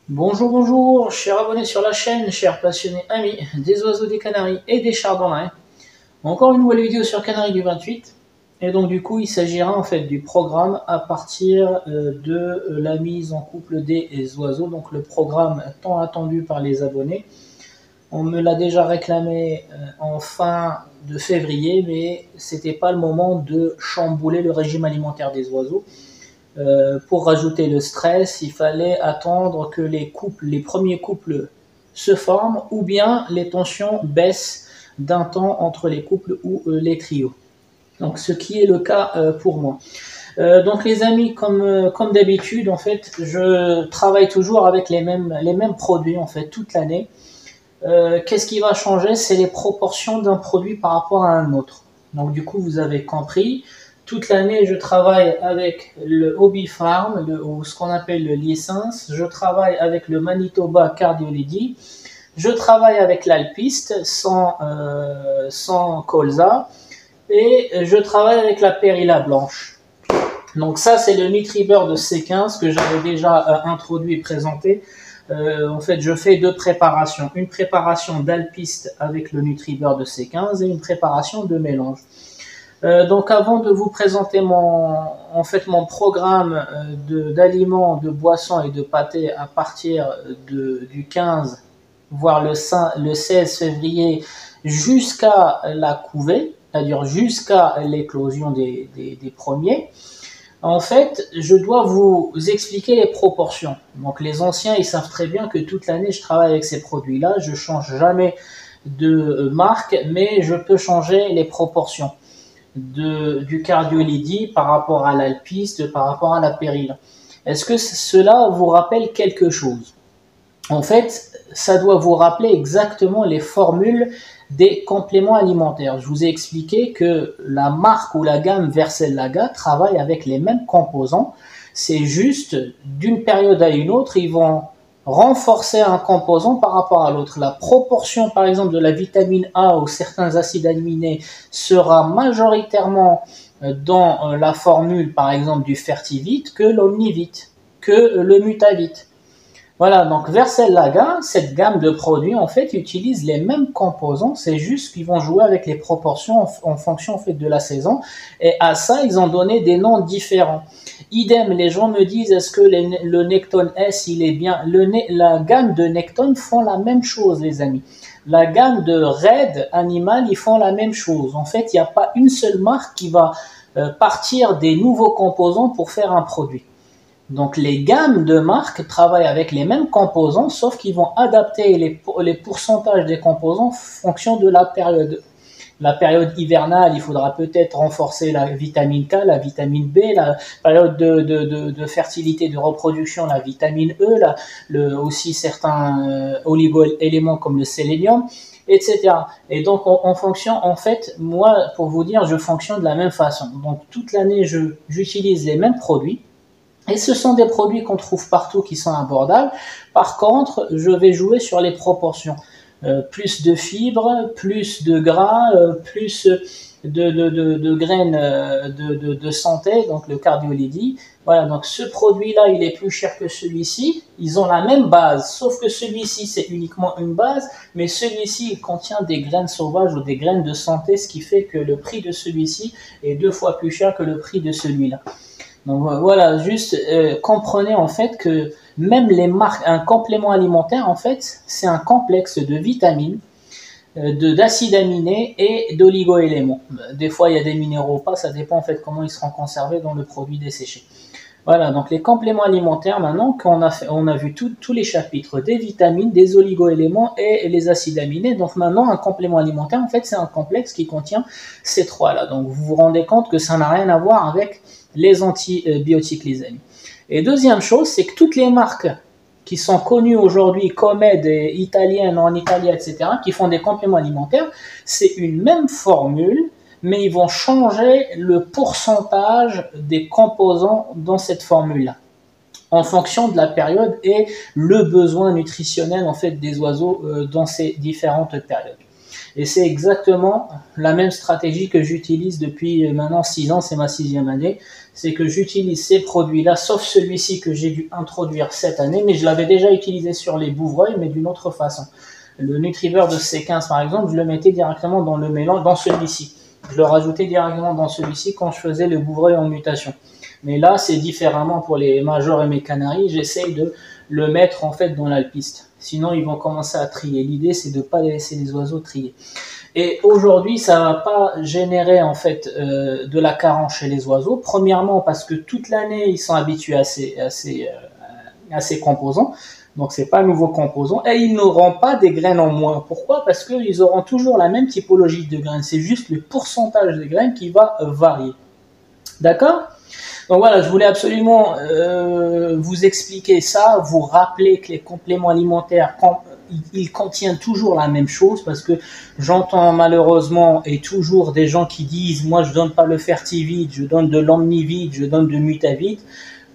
Bonjour, bonjour, chers abonnés sur la chaîne, chers passionnés amis des oiseaux, des canaris et des chardonnay. Encore une nouvelle vidéo sur Canaries du 28. Et donc du coup, il s'agira en fait du programme à partir de la mise en couple des oiseaux. Donc le programme tant attendu par les abonnés. On me l'a déjà réclamé en fin de février, mais c'était pas le moment de chambouler le régime alimentaire des oiseaux. Pour rajouter le stress, il fallait attendre que les premiers couples se forment ou bien les tensions baissent d'un temps entre les couples ou les trios. Donc, ce qui est le cas pour moi. Donc, les amis, comme d'habitude, en fait, je travaille toujours avec les mêmes produits en fait toute l'année. Qu'est-ce qui va changer? C'est les proportions d'un produit par rapport à un autre. Donc, du coup, vous avez compris. Toute l'année, je travaille avec le Hobby Farm, ou ce qu'on appelle le licence. Je travaille avec le Manitoba Cardiolidi. Je travaille avec l'Alpiste sans colza. Et je travaille avec la Perilla blanche. Donc ça, c'est le Nutribird de C15 que j'avais déjà introduit et présenté. En fait, je fais deux préparations. Une préparation d'Alpiste avec le Nutribird de C15 et une préparation de mélange. Donc avant de vous présenter mon programme d'aliments, de boissons et de pâtés à partir du 15, voire le 16 février jusqu'à la couvée, c'est-à-dire jusqu'à l'éclosion des premiers, en fait, je dois vous expliquer les proportions. Donc les anciens, ils savent très bien que toute l'année, je travaille avec ces produits-là, je ne change jamais de marque, mais je peux changer les proportions du cardiolidi par rapport à l'alpiste, par rapport à la pérille. Est-ce que cela vous rappelle quelque chose? En fait, ça doit vous rappeler exactement les formules des compléments alimentaires. Je vous ai expliqué que la marque ou la gamme Versellaga travaille avec les mêmes composants. C'est juste d'une période à une autre, ils vont renforcer un composant par rapport à l'autre. La proportion, par exemple, de la vitamine A ou certains acides aminés sera majoritairement dans la formule, par exemple, du Fertivit que l'Omnivit, que le Mutavit. Voilà, donc Versellaga, cette gamme de produits, en fait, utilise les mêmes composants, c'est juste qu'ils vont jouer avec les proportions en fonction en fait, de la saison, et à ça, ils ont donné des noms différents. Idem, les gens me disent, est-ce que le Necton S, il est bien? La gamme de Necton font la même chose, les amis. La gamme de Red Animal, ils font la même chose. En fait, il n'y a pas une seule marque qui va partir des nouveaux composants pour faire un produit. Donc les gammes de marques travaillent avec les mêmes composants, sauf qu'ils vont adapter les pourcentages des composants en fonction de la période. La période hivernale, il faudra peut-être renforcer la vitamine K, la vitamine B, la période de fertilité, de reproduction, la vitamine E, aussi certains oligo-éléments comme le sélénium, etc. Et donc en fonction, en fait, moi, pour vous dire, je fonctionne de la même façon. Donc toute l'année, j'utilise les mêmes produits. Et ce sont des produits qu'on trouve partout qui sont abordables. Par contre, je vais jouer sur les proportions. Plus de fibres, plus de gras, plus de graines de santé, donc le cardiolidi. Voilà, donc ce produit-là, il est plus cher que celui-ci. Ils ont la même base, sauf que celui-ci, c'est uniquement une base, mais celui-ci, il contient des graines sauvages ou des graines de santé, ce qui fait que le prix de celui-ci est 2 fois plus cher que le prix de celui-là. Donc voilà, juste comprenez en fait que même les marques, un complément alimentaire en fait, c'est un complexe de vitamines, d'acides aminés et d'oligo-éléments. Des fois il y a des minéraux ou pas, ça dépend en fait comment ils seront conservés dans le produit desséché. Voilà, donc les compléments alimentaires maintenant qu'on a vu tous les chapitres des vitamines, des oligo-éléments et les acides aminés. Donc maintenant un complément alimentaire en fait c'est un complexe qui contient ces trois-là. Donc vous vous rendez compte que ça n'a rien à voir avec les antibiotiques, les amis. Et deuxième chose, c'est que toutes les marques qui sont connues aujourd'hui, Comed, italiennes, en Italie, etc., qui font des compléments alimentaires, c'est une même formule, mais ils vont changer le pourcentage des composants dans cette formule-là, en fonction de la période et le besoin nutritionnel en fait des oiseaux dans ces différentes périodes. Et c'est exactement la même stratégie que j'utilise depuis maintenant 6 ans, c'est ma 6e année. C'est que j'utilise ces produits-là, sauf celui-ci que j'ai dû introduire cette année, mais je l'avais déjà utilisé sur les bouvreuils, mais d'une autre façon. Le NutriBurst de C15 par exemple, je le mettais directement dans le mélange, dans celui-ci. Je le rajoutais directement dans celui-ci quand je faisais le bouvreuil en mutation. Mais là, c'est différemment pour les majors et mes canaris. J'essaye de le mettre en fait dans l'alpiste. Sinon, ils vont commencer à trier. L'idée, c'est de ne pas laisser les oiseaux trier. Et aujourd'hui, ça va pas générer en fait de la carence chez les oiseaux. Premièrement, parce que toute l'année, ils sont habitués à ces composants. Donc, c'est pas un nouveau composant. Et ils n'auront pas des graines en moins. Pourquoi? Parce qu'ils auront toujours la même typologie de graines. C'est juste le pourcentage de graines qui va varier. D'accord? Donc voilà, je voulais absolument vous expliquer ça, vous rappeler que les compléments alimentaires, ils contiennent toujours la même chose, parce que j'entends malheureusement et toujours des gens qui disent « moi je donne pas le Fertivit, je donne de l'Omnivit, je donne de Mutavit ».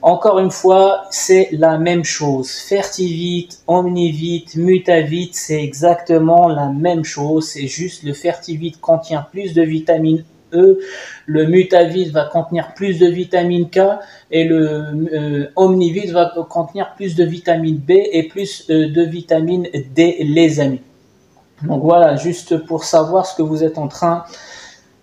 Encore une fois, c'est la même chose. Fertivit, Omnivit, Mutavit, c'est exactement la même chose. C'est juste le Fertivit contient plus de vitamine E, le Mutavit va contenir plus de vitamine K et le Omnivit va contenir plus de vitamine B et plus de vitamine D, les amis. Donc voilà, juste pour savoir ce que vous êtes en train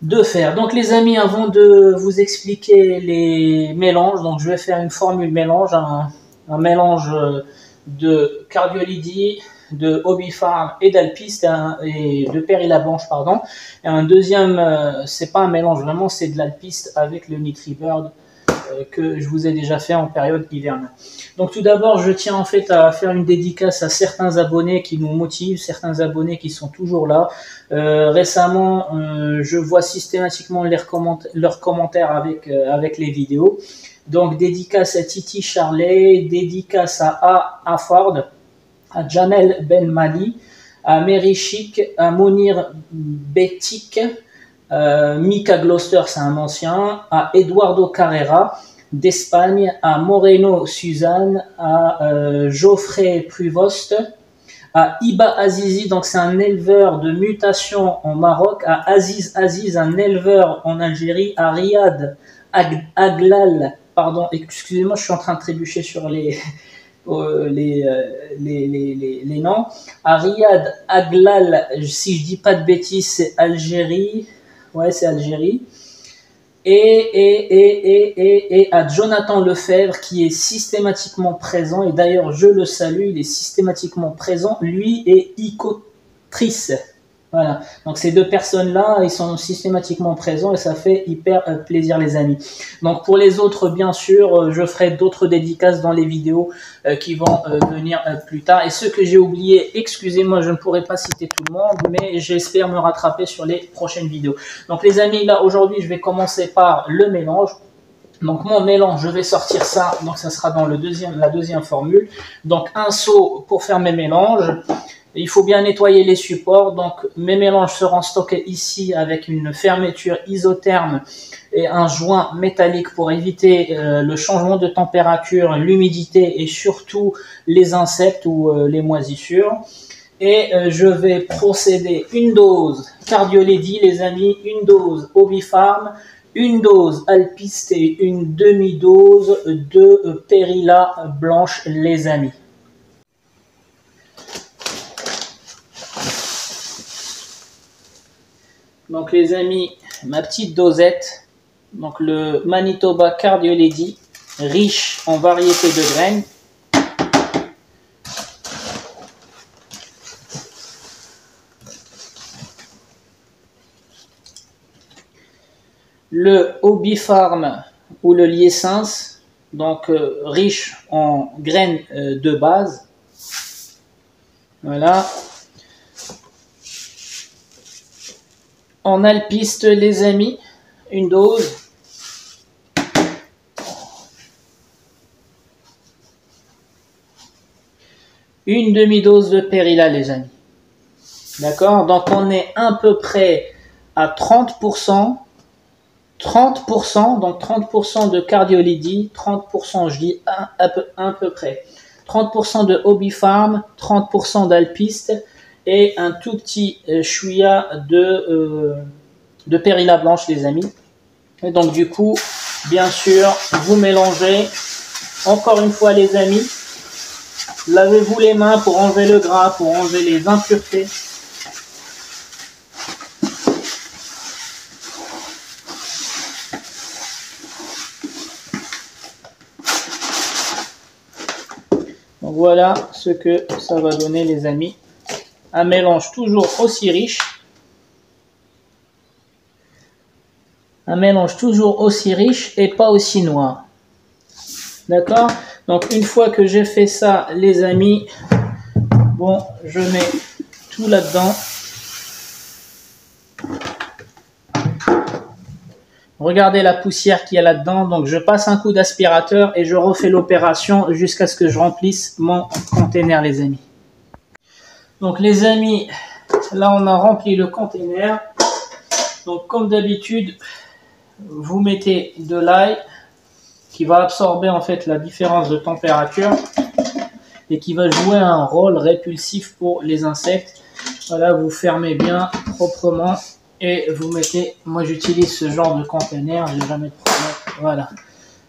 de faire. Donc les amis, avant de vous expliquer les mélanges, donc je vais faire une formule mélange, un mélange de Cardiolidis, de Obifarm et d'Alpiste et de Perilla Blanche, pardon. Et un deuxième, c'est pas un mélange vraiment, c'est de l'Alpiste avec le NutriBurst que je vous ai déjà fait en période hivernale. Donc tout d'abord, je tiens en fait à faire une dédicace à certains abonnés qui nous motivent, certains abonnés qui sont toujours là. Récemment, je vois systématiquement leurs commentaires avec les vidéos. Donc dédicace à Titi Charlet, dédicace à Afford, à Jamel Ben Mali, à Mary Chic, à Monir Betik, Mika Gloucester, c'est un ancien, à Eduardo Carrera d'Espagne, à Moreno Suzanne, à Geoffrey Pruvost, à Iba Azizi, donc c'est un éleveur de mutation en Maroc, à Aziz, un éleveur en Algérie, à Riyad Aglal, pardon, excusez-moi, je suis en train de trébucher sur les noms, à Riyad Aglal, si je dis pas de bêtises, c'est Algérie, ouais, c'est Algérie. Et à Jonathan Lefebvre qui est systématiquement présent, et d'ailleurs je le salue, il est systématiquement présent, lui et Icotrice. Voilà, donc ces deux personnes-là, ils sont systématiquement présents et ça fait hyper plaisir les amis. Donc pour les autres, bien sûr, je ferai d'autres dédicaces dans les vidéos qui vont venir plus tard. Et ceux que j'ai oubliés, excusez-moi, je ne pourrai pas citer tout le monde, mais j'espère me rattraper sur les prochaines vidéos. Donc les amis, là aujourd'hui, je vais commencer par le mélange. Donc mon mélange, je vais sortir ça, donc ça sera dans la deuxième formule. Donc un seau pour faire mes mélanges. Il faut bien nettoyer les supports, donc mes mélanges seront stockés ici avec une fermeture isotherme et un joint métallique pour éviter le changement de température, l'humidité et surtout les insectes ou les moisissures. Et je vais procéder une dose Cardiolidis les amis, une dose Obifarm, une dose Alpiste et une demi-dose de Perilla Blanche les amis. Donc les amis, ma petite dosette, donc le Manitoba Cardiolidis, riche en variétés de graines. Le Obifarm ou le Liessens, donc riche en graines de base. Voilà. En Alpiste les amis, une dose. Une demi-dose de Perilla les amis. D'accord? Donc on est à peu près à 30%. 30%, donc 30% de Cardiolidis, 30%, je dis à peu près. 30% de Obifarm, 30% d'Alpiste et un tout petit chouïa de Perilla blanche, les amis. Et donc du coup, bien sûr, vous mélangez. Encore une fois, les amis, lavez-vous les mains pour enlever le gras, pour enlever les impuretés. Donc voilà ce que ça va donner, les amis. Un mélange toujours aussi riche. Un mélange toujours aussi riche et pas aussi noir. D'accord? Donc une fois que j'ai fait ça, les amis, bon, je mets tout là-dedans. Regardez la poussière qu'il y a là-dedans. Donc je passe un coup d'aspirateur et je refais l'opération jusqu'à ce que je remplisse mon container, les amis. Donc les amis, là on a rempli le container. Donc comme d'habitude, vous mettez de l'ail qui va absorber en fait la différence de température et qui va jouer un rôle répulsif pour les insectes. Voilà, vous fermez bien proprement et vous mettez, moi j'utilise ce genre de container, j'ai jamais de problème. Voilà,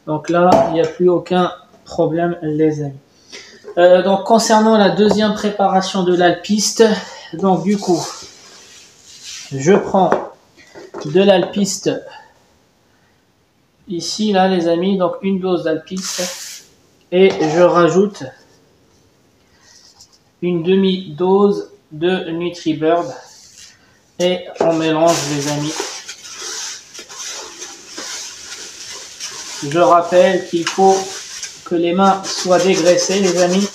donc là il n'y a plus aucun problème, les amis. Donc concernant la deuxième préparation de l'alpiste, donc du coup je prends de l'alpiste ici, là, les amis, donc une dose d'alpiste et je rajoute une demi-dose de NutriBird et on mélange, les amis. Je rappelle qu'il faut que les mains soient dégraissées, les amis.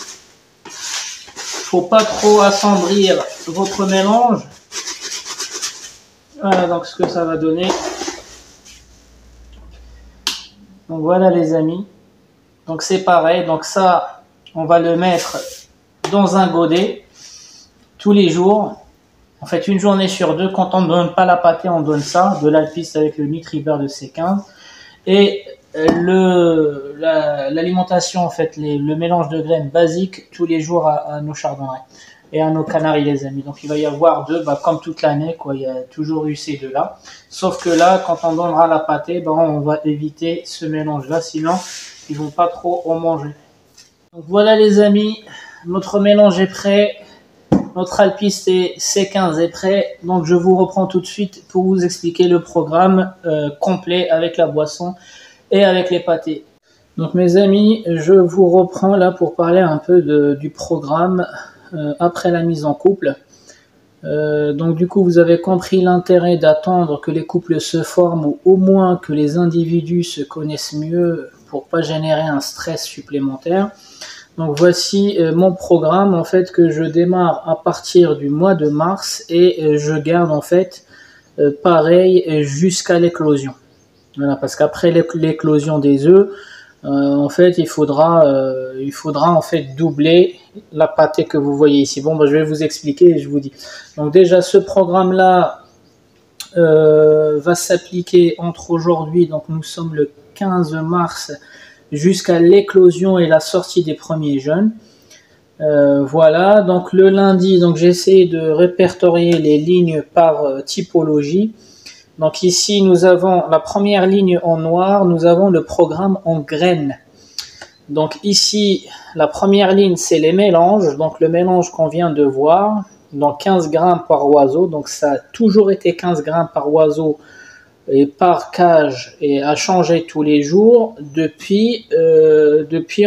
Il ne faut pas trop assombrir votre mélange. Voilà donc ce que ça va donner. Donc voilà, les amis, donc c'est pareil, donc ça on va le mettre dans un godet tous les jours, en fait une journée sur deux. Quand on ne donne pas la pâtée, on donne ça, de l'alpiste avec le NutriBird de C15 et l'alimentation, en fait le mélange de graines basique tous les jours à nos chardonnerets et à nos canaris, les amis. Donc il va y avoir deux, comme toute l'année, quoi. Il y a toujours eu ces deux-là. Sauf que là, quand on donnera la pâtée, on va éviter ce mélange-là, sinon ils vont pas trop en manger. Donc voilà, les amis, notre mélange est prêt. Notre alpiste et C15 est prêt. Donc je vous reprends tout de suite pour vous expliquer le programme complet avec la boisson et avec les pâtés. Donc mes amis, je vous reprends là pour parler un peu du programme après la mise en couple. Donc du coup vous avez compris l'intérêt d'attendre que les couples se forment ou au moins que les individus se connaissent mieux pour pas générer un stress supplémentaire. Donc voici mon programme en fait que je démarre à partir du mois de mars et je garde en fait pareil jusqu'à l'éclosion. Voilà, parce qu'après l'éclosion des œufs, en fait il faudra en fait doubler la pâtée que vous voyez ici. Bon, je vais vous expliquer et je vous dis. Donc déjà ce programme là va s'appliquer entre aujourd'hui, donc nous sommes le 15 mars, jusqu'à l'éclosion et la sortie des premiers jeunes. Voilà, donc le lundi, donc j'essaie de répertorier les lignes par typologie. Donc ici nous avons la première ligne en noir, nous avons le programme en graines. Donc ici la première ligne c'est les mélanges, donc le mélange qu'on vient de voir, donc 15 grammes par oiseau, donc ça a toujours été 15 grammes par oiseau et par cage et à changer tous les jours depuis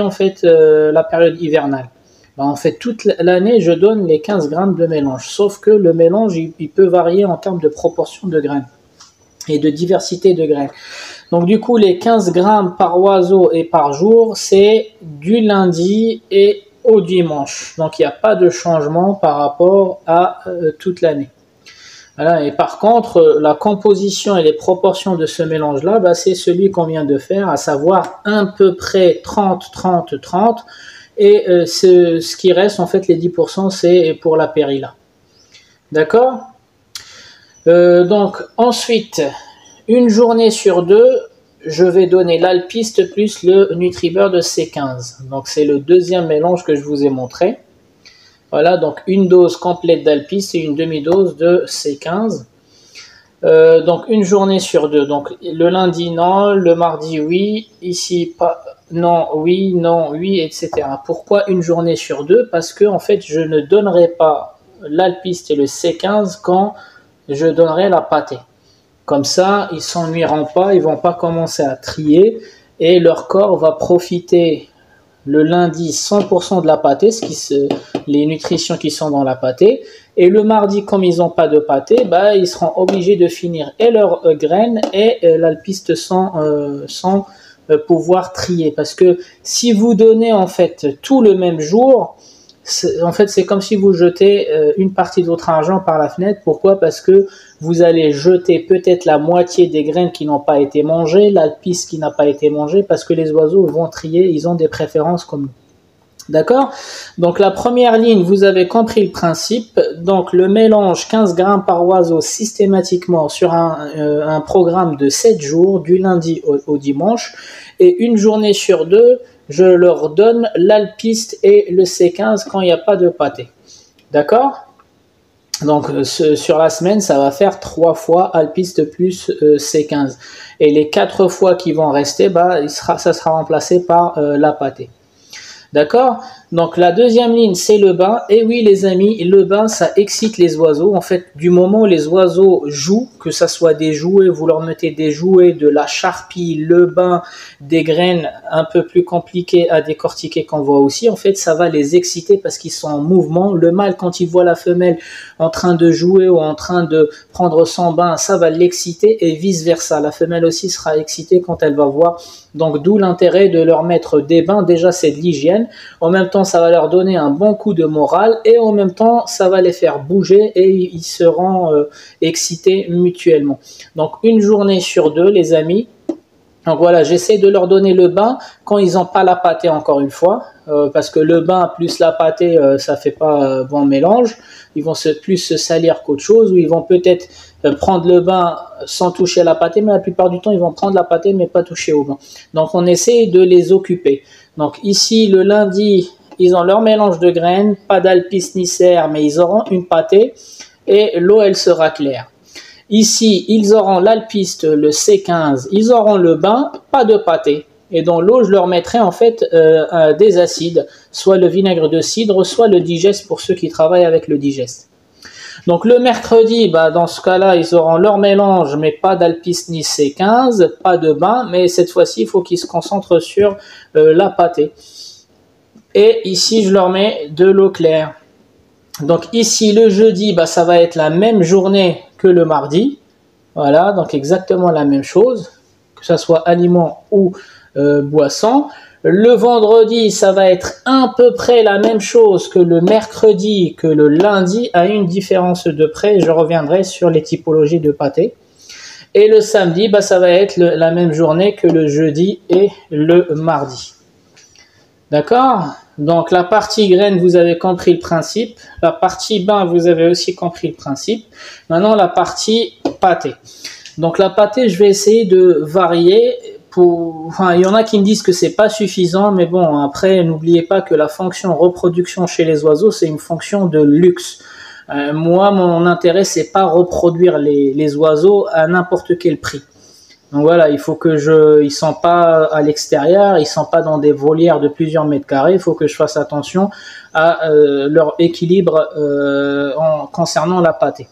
en fait la période hivernale. En fait toute l'année je donne les 15 grammes de mélange, sauf que le mélange il peut varier en termes de proportion de graines et de diversité de graines. Donc du coup les 15 grammes par oiseau et par jour c'est du lundi et au dimanche, donc il n'y a pas de changement par rapport à toute l'année. Voilà, et par contre, la composition et les proportions de ce mélange-là, c'est celui qu'on vient de faire, à savoir à peu près 30, 30, 30. Et ce qui reste, en fait, les 10%, c'est pour la Perilla. D'accord ? Donc, ensuite, une journée sur deux, je vais donner l'alpiste plus le NutriBird de C15. Donc, c'est le deuxième mélange que je vous ai montré. Voilà, donc une dose complète d'Alpiste et une demi-dose de C15. Donc une journée sur deux. Donc le lundi non, le mardi oui, ici pas non, oui, etc. Pourquoi une journée sur deux? Parce que en fait je ne donnerai pas l'Alpiste et le C15 quand je donnerai la pâtée. Comme ça, ils s'ennuieront pas, ils vont pas commencer à trier et leur corps va profiter le lundi 100% de la pâtée, les nutritions qui sont dans la pâtée. Et le mardi, comme ils n'ont pas de pâtée, bah, ils seront obligés de finir et leurs graines et l'alpiste sans pouvoir trier. Parce que si vous donnez en fait tout le même jour, en fait, c'est comme si vous jetez une partie de votre argent par la fenêtre. Pourquoi? Parce que vous allez jeter peut-être la moitié des graines qui n'ont pas été mangées, l'alpiste qui n'a pas été mangée, parce que les oiseaux vont trier, ils ont des préférences comme nous. D'accord? Donc la première ligne, vous avez compris le principe. Donc le mélange 15 grammes par oiseau systématiquement sur un programme de 7 jours, du lundi au dimanche, et une journée sur deux, je leur donne l'alpiste et le C15 quand il n'y a pas de pâté. D'accord? Donc sur la semaine, ça va faire 3 fois alpiste plus C15. Et les 4 fois qui vont rester, bah, ça sera remplacé par la pâtée. D'accord? Donc la deuxième ligne, c'est le bain. Et oui les amis, le bain, ça excite les oiseaux. En fait, du moment où les oiseaux jouent, que ça soit des jouets, vous leur mettez des jouets, de la charpie, le bain, des graines un peu plus compliquées à décortiquer qu'on voit aussi, en fait, ça va les exciter parce qu'ils sont en mouvement. Le mâle, quand il voit la femelle en train de jouer ou en train de prendre son bain, ça va l'exciter et vice versa. La femelle aussi sera excitée quand elle va voir. Donc d'où l'intérêt de leur mettre des bains. Déjà, c'est de l'hygiène. En même temps, ça va leur donner un bon coup de morale et en même temps, ça va les faire bouger et ils seront excités mutuellement. Donc, une journée sur deux, les amis. Donc voilà, j'essaie de leur donner le bain quand ils n'ont pas la pâtée encore une fois, parce que le bain plus la pâtée, ça fait pas bon mélange. Ils vont plus se salir qu'autre chose, ou ils vont peut-être prendre le bain sans toucher la pâtée, mais la plupart du temps, ils vont prendre la pâtée mais pas toucher au bain. Donc on essaie de les occuper. Donc ici, le lundi, ils ont leur mélange de graines, pas d'alpiste ni cerf, mais ils auront une pâtée et l'eau, elle sera claire. Ici, ils auront l'alpiste, le C15, ils auront le bain, pas de pâté. Et dans l'eau, je leur mettrai en fait des acides, soit le vinaigre de cidre, soit le digeste pour ceux qui travaillent avec le digeste. Donc le mercredi, bah, dans ce cas-là, ils auront leur mélange, mais pas d'alpiste ni C15, pas de bain, mais cette fois-ci, il faut qu'ils se concentrent sur la pâtée. Et ici, je leur mets de l'eau claire. Donc ici, le jeudi, bah, ça va être la même journée que le mardi. Voilà, donc exactement la même chose, que ce soit aliment ou boisson. Le vendredi, ça va être à peu près la même chose que le mercredi, que le lundi, à une différence de près. Je reviendrai sur les typologies de pâté. Et le samedi, bah, ça va être la même journée que le jeudi et le mardi. D'accord? Donc la partie graine, vous avez compris le principe. La partie bain, vous avez aussi compris le principe. Maintenant, la partie pâté. Donc la pâté, je vais essayer de varier. Enfin, il y en a qui me disent que c'est pas suffisant, mais bon, après, n'oubliez pas que la fonction reproduction chez les oiseaux, c'est une fonction de luxe. Moi, mon intérêt, c'est pas reproduire les oiseaux à n'importe quel prix. Donc voilà, il faut que ils sont pas à l'extérieur, ils sont pas dans des volières de plusieurs mètres carrés. Il faut que je fasse attention à leur équilibre concernant la pâtée.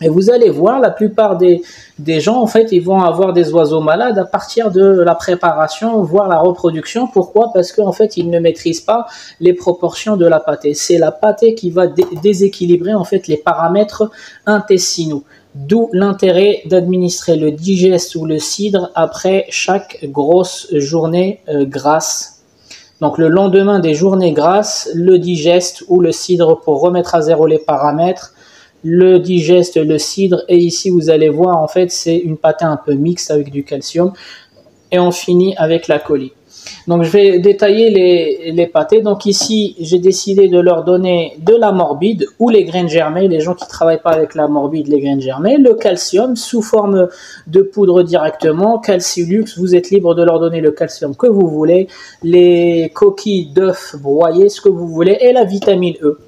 Et vous allez voir, la plupart des gens, en fait, ils vont avoir des oiseaux malades à partir de la préparation, voire la reproduction. Pourquoi? Parce qu'en fait, ils ne maîtrisent pas les proportions de la pâtée. C'est la pâtée qui va déséquilibrer, en fait, les paramètres intestinaux. D'où l'intérêt d'administrer le digeste ou le cidre après chaque grosse journée grasse. Donc le lendemain des journées grasses, le digeste ou le cidre pour remettre à zéro les paramètres, le digeste, le cidre, et ici vous allez voir en fait c'est une pâtée un peu mixte avec du calcium, et on finit avec la colie. Donc je vais détailler les pâtés. Donc ici j'ai décidé de leur donner de la morbide ou les graines germées, les gens qui ne travaillent pas avec la morbide, les graines germées, le calcium sous forme de poudre directement, Calciulux, vous êtes libre de leur donner le calcium que vous voulez, les coquilles d'œufs broyées, ce que vous voulez, et la vitamine E.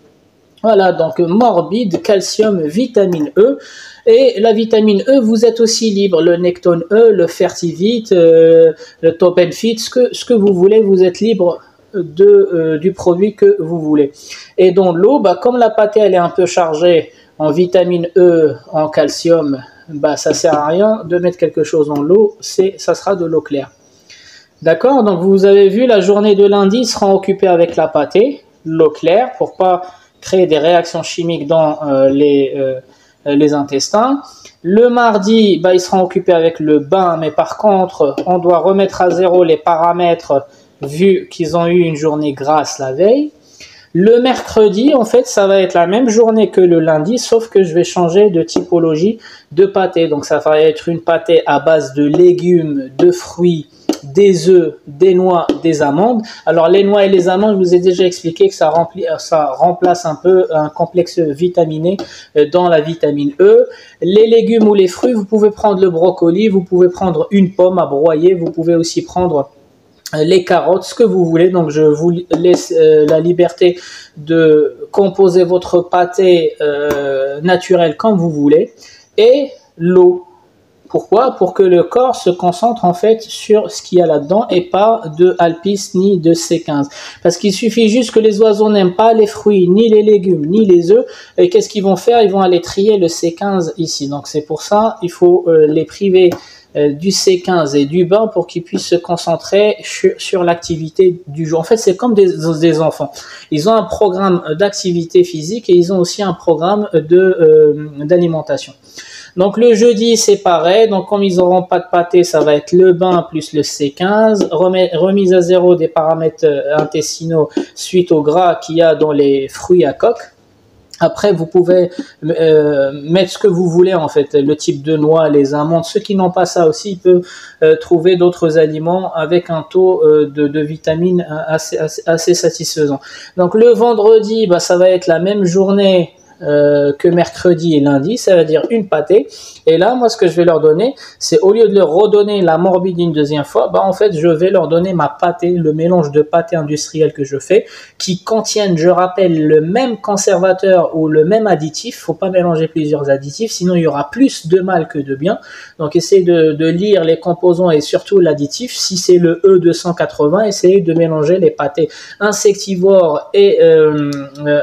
Voilà, donc morbide, calcium, vitamine E. Et la vitamine E, vous êtes aussi libre. Le Nectone E, le Fertivite, le Topenfit, ce que vous voulez, vous êtes libre du produit que vous voulez. Et dans l'eau, bah, comme la pâtée elle est un peu chargée en vitamine E, en calcium, bah, ça sert à rien de mettre quelque chose dans l'eau, ça sera de l'eau claire. D'accord, donc vous avez vu, la journée de lundi sera occupée avec la pâtée, l'eau claire, pour pas créer des réactions chimiques dans les intestins. Le mardi, bah, il sera occupé avec le bain, mais par contre, on doit remettre à zéro les paramètres vu qu'ils ont eu une journée grasse la veille. Le mercredi, en fait, ça va être la même journée que le lundi, sauf que je vais changer de typologie de pâté. Donc, ça va être une pâté à base de légumes, de fruits, des œufs, des noix, des amandes. Alors, les noix et les amandes, je vous ai déjà expliqué que ça remplace un peu un complexe vitaminé dans la vitamine E. Les légumes ou les fruits, vous pouvez prendre le brocoli, vous pouvez prendre une pomme à broyer, vous pouvez aussi prendre les carottes, ce que vous voulez. Donc je vous laisse la liberté de composer votre pâté naturel comme vous voulez. Et l'eau. Pourquoi? Pour que le corps se concentre en fait sur ce qu'il y a là-dedans et pas de Alpis ni de C15. Parce qu'il suffit juste que les oiseaux n'aiment pas les fruits, ni les légumes, ni les œufs. Et qu'est-ce qu'ils vont faire? Ils vont aller trier le C15 ici. Donc c'est pour ça il faut les priver du C15 et du bain pour qu'ils puissent se concentrer sur l'activité du jour. En fait, c'est comme des enfants. Ils ont un programme d'activité physique et ils ont aussi un programme d'alimentation. Donc le jeudi, c'est pareil. Donc comme ils n'auront pas de pâté, ça va être le bain plus le C15. Remise à zéro des paramètres intestinaux suite au gras qu'il y a dans les fruits à coque. Après, vous pouvez mettre ce que vous voulez, en fait, le type de noix, les amandes. Ceux qui n'ont pas ça aussi, ils peuvent trouver d'autres aliments avec un taux de vitamines assez satisfaisant. Donc le vendredi, bah, ça va être la même journée que mercredi et lundi, ça veut dire une pâtée. Et là, moi, ce que je vais leur donner, c'est au lieu de leur redonner la morbide une deuxième fois, bah en fait, je vais leur donner ma pâtée, le mélange de pâté industriel que je fais, qui contiennent, je rappelle, le même conservateur ou le même additif. Faut pas mélanger plusieurs additifs, sinon il y aura plus de mal que de bien. Donc, essayez de lire les composants et surtout l'additif. Si c'est le E280, essayez de mélanger les pâtés insectivores et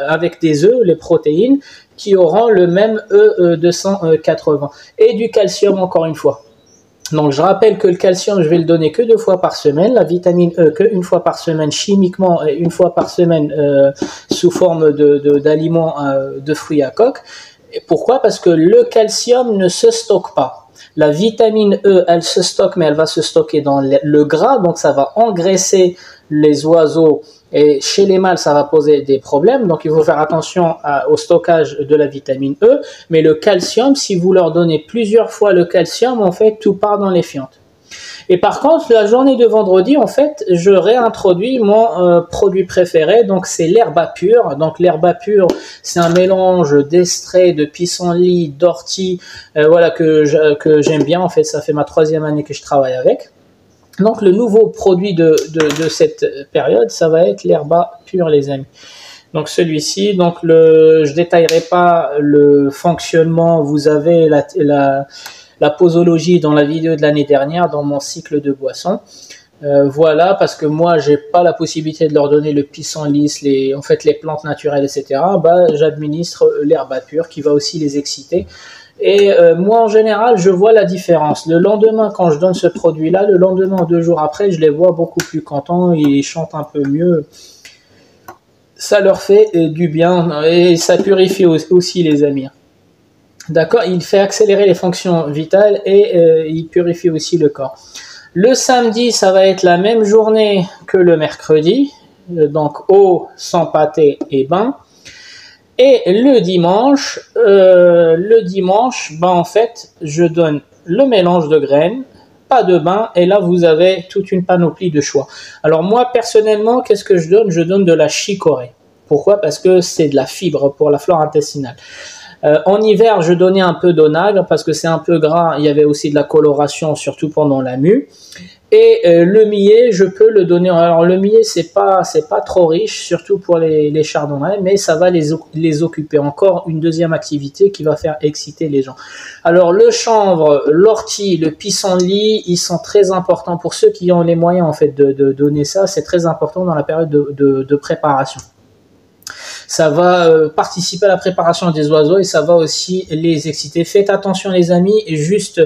avec des œufs, les protéines, qui auront le même E280 et du calcium encore une fois. Donc je rappelle que le calcium, je vais le donner que 2 fois par semaine, la vitamine E que 1 fois par semaine chimiquement et 1 fois par semaine sous forme d'aliments de fruits à coque. Et pourquoi? Parce que le calcium ne se stocke pas. La vitamine E, elle se stocke, mais elle va se stocker dans le gras, donc ça va engraisser les oiseaux. Et chez les mâles, ça va poser des problèmes. Donc, il faut faire attention au stockage de la vitamine E. Mais le calcium, si vous leur donnez plusieurs fois le calcium, en fait, tout part dans les fientes. Et par contre, la journée de vendredi, en fait, je réintroduis mon produit préféré. Donc, c'est l'herba pure. Donc, l'herba pure, c'est un mélange d'estrée, de pissenlit, d'ortie, voilà, que j'aime bien. En fait, ça fait ma 3e année que je travaille avec. Donc le nouveau produit de cette période, ça va être l'herba pure, les amis. Donc celui-ci, donc je détaillerai pas le fonctionnement. Vous avez la posologie dans la vidéo de l'année dernière, dans mon cycle de boissons. Voilà, parce que moi j'ai pas la possibilité de leur donner le pissenlit, les plantes naturelles, etc. Bah, j'administre l'herba pure qui va aussi les exciter. Et moi, en général, je vois la différence. Le lendemain, quand je donne ce produit-là, le lendemain ou 2 jours après, je les vois beaucoup plus contents, ils chantent un peu mieux. Ça leur fait du bien et ça purifie aussi, les amis. D'accord? Il fait accélérer les fonctions vitales et il purifie aussi le corps. Le samedi, ça va être la même journée que le mercredi. Donc, eau, sans pâté et bain. Et le dimanche, ben en fait, je donne le mélange de graines, pas de bain, et là vous avez toute une panoplie de choix. Alors moi personnellement, qu'est-ce que je donne? Je donne de la chicorée. Pourquoi? Parce que c'est de la fibre pour la flore intestinale. En hiver, je donnais un peu d'onagre parce que c'est un peu gras. Il y avait aussi de la coloration, surtout pendant la mue. Et le millet, je peux le donner. Alors le millet, c'est pas trop riche, surtout pour les chardonnays, mais ça va les occuper. Encore une deuxième activité qui va faire exciter les gens. Alors le chanvre, l'ortie, le pissenlit, ils sont très importants pour ceux qui ont les moyens en fait de donner ça. C'est très important dans la période de préparation. Ça va participer à la préparation des oiseaux et ça va aussi les exciter. Faites attention les amis, juste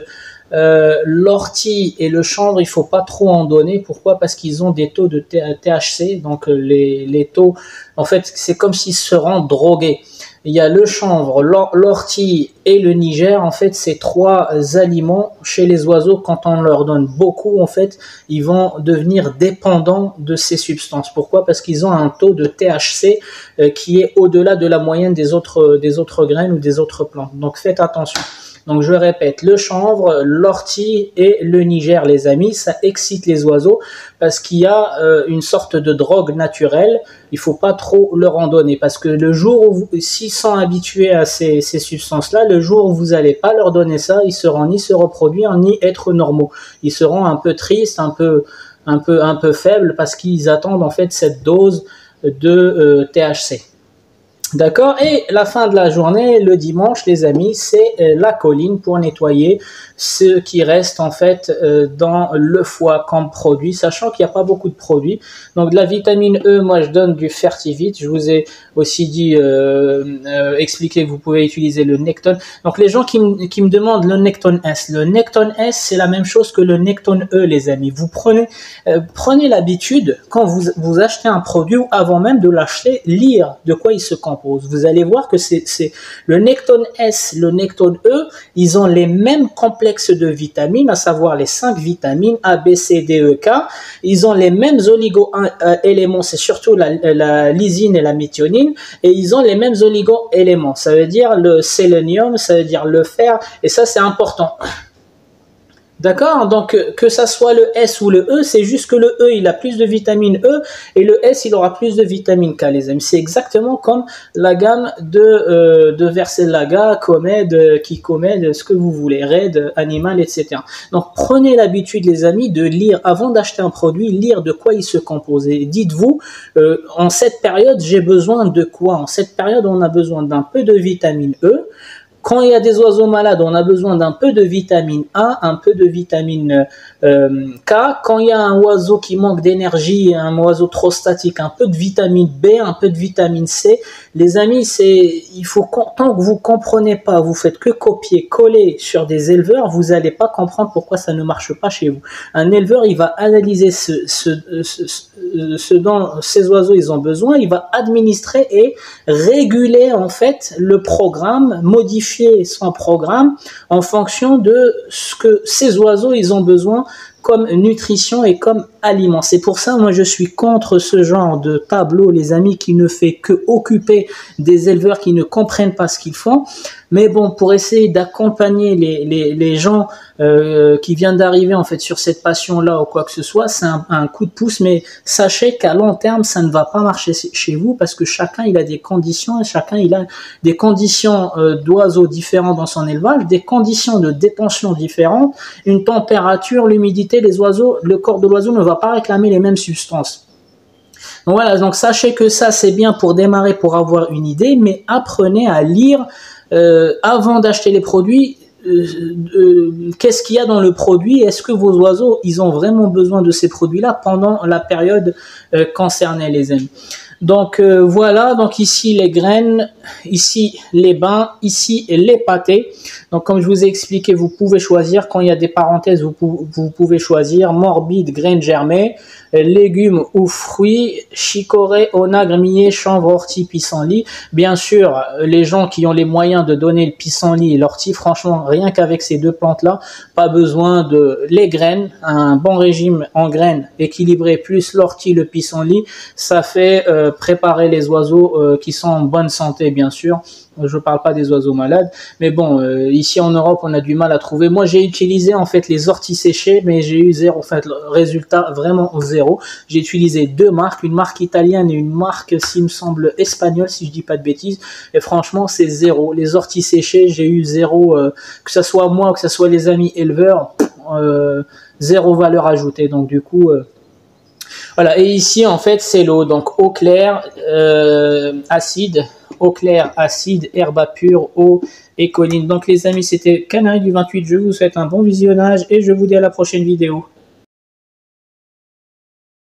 l'ortie et le chanvre, il faut pas trop en donner. Pourquoi? Parce qu'ils ont des taux de THC, donc les taux, en fait, c'est comme s'ils se rendent drogués. Il y a le chanvre, l'ortie et le niger. En fait, ces trois aliments chez les oiseaux, quand on leur donne beaucoup, en fait, ils vont devenir dépendants de ces substances. Pourquoi? Parce qu'ils ont un taux de THC qui est au-delà de la moyenne des autres graines ou des autres plantes. Donc, faites attention. Donc je répète, le chanvre, l'ortie et le niger, les amis, ça excite les oiseaux parce qu'il y a une sorte de drogue naturelle. Il faut pas trop leur en donner parce que le jour où s'ils sont habitués à ces substances-là, le jour où vous allez pas leur donner ça, ils seront ni se reproduire ni être normaux. Ils seront un peu tristes, un peu faibles parce qu'ils attendent en fait cette dose de THC. D'accord. Et la fin de la journée, le dimanche, les amis, c'est la colline pour nettoyer ce qui reste en fait dans le foie comme produit, sachant qu'il n'y a pas beaucoup de produits. Donc de la vitamine E, moi je donne du Fertivite. Je vous ai aussi dit, expliqué que vous pouvez utiliser le Necton. Donc les gens qui me demandent le Necton S. Le Necton S, c'est la même chose que le Necton E, les amis. Vous prenez l'habitude, quand vous achetez un produit ou avant même de l'acheter, lire de quoi il se compose. Vous allez voir que c'est le Necton S, le Necton E, ils ont les mêmes complexes de vitamines, à savoir les 5 vitamines A, B, C, D, E, K. Ils ont les mêmes oligo-éléments, c'est surtout la lysine et la méthionine, et ils ont les mêmes oligo-éléments. Ça veut dire le sélénium, ça veut dire le fer, et ça c'est important. D'accord? Donc, que ça soit le S ou le E, c'est juste que le E, il a plus de vitamine E et le S, il aura plus de vitamine K, les amis. C'est exactement comme la gamme de Versellaga, Comed, Kikomed, ce que vous voulez, Red, Animal, etc. Donc, prenez l'habitude, les amis, de lire, avant d'acheter un produit, lire de quoi il se compose. Et dites-vous, en cette période, j'ai besoin de quoi? En cette période, on a besoin d'un peu de vitamine E. Quand il y a des oiseaux malades, on a besoin d'un peu de vitamine A, un peu de vitamine K. Quand il y a un oiseau qui manque d'énergie, un oiseau trop statique, un peu de vitamine B, un peu de vitamine C. Les amis, tant que vous comprenez pas, vous faites que copier-coller sur des éleveurs, vous n'allez pas comprendre pourquoi ça ne marche pas chez vous. Un éleveur, il va analyser ce dont ces oiseaux ils ont besoin, il va administrer et réguler en fait le programme, modifier son programme en fonction de ce que ces oiseaux ils ont besoin comme nutrition et comme aliment. C'est pour ça, moi, je suis contre ce genre de tableau, les amis, qui ne fait que occuper des éleveurs qui ne comprennent pas ce qu'ils font. Mais bon, pour essayer d'accompagner les gens qui viennent d'arriver en fait sur cette passion-là ou quoi que ce soit, c'est un coup de pouce. Mais sachez qu'à long terme, ça ne va pas marcher chez vous parce que chacun il a des conditions et chacun il a des conditions d'oiseaux différents dans son élevage, des conditions de détention différentes, une température, l'humidité, les oiseaux, le corps de l'oiseau ne va pas réclamer les mêmes substances. Donc voilà, donc sachez que ça c'est bien pour démarrer, pour avoir une idée, mais apprenez à lire avant d'acheter les produits. Qu'est-ce qu'il y a dans le produit? Est-ce que vos oiseaux ils ont vraiment besoin de ces produits-là pendant la période concernée, les amis? Donc voilà, donc ici les graines, ici les bains, ici les pâtés. Donc comme je vous ai expliqué, vous pouvez choisir, quand il y a des parenthèses, vous pouvez choisir morbide, graines germées, légumes ou fruits, chicorée, onagre, millet, chanvre, ortie, pissenlit. Bien sûr, les gens qui ont les moyens de donner le pissenlit et l'ortie, franchement, rien qu'avec ces deux plantes-là, pas besoin de les graines, un bon régime en graines équilibré plus l'ortie, le pissenlit, ça fait préparer les oiseaux qui sont en bonne santé, bien sûr. Je ne parle pas des oiseaux malades, mais bon, ici en Europe, on a du mal à trouver. Moi, j'ai utilisé en fait les orties séchées, mais j'ai eu zéro, en fait, le résultat vraiment zéro. J'ai utilisé deux marques, une marque italienne et une marque, s'il me semble, espagnole, si je dis pas de bêtises. Et franchement, c'est zéro. Les orties séchées, j'ai eu zéro, que ce soit moi, que ce soit les amis éleveurs. zéro valeur ajoutée. Donc du coup, voilà. Et ici en fait c'est l'eau, donc eau claire, acide, eau claire, acide, herbe pure, eau et colline. Donc les amis, c'était Canaries du 28. Je vous souhaite un bon visionnage et je vous dis à la prochaine vidéo.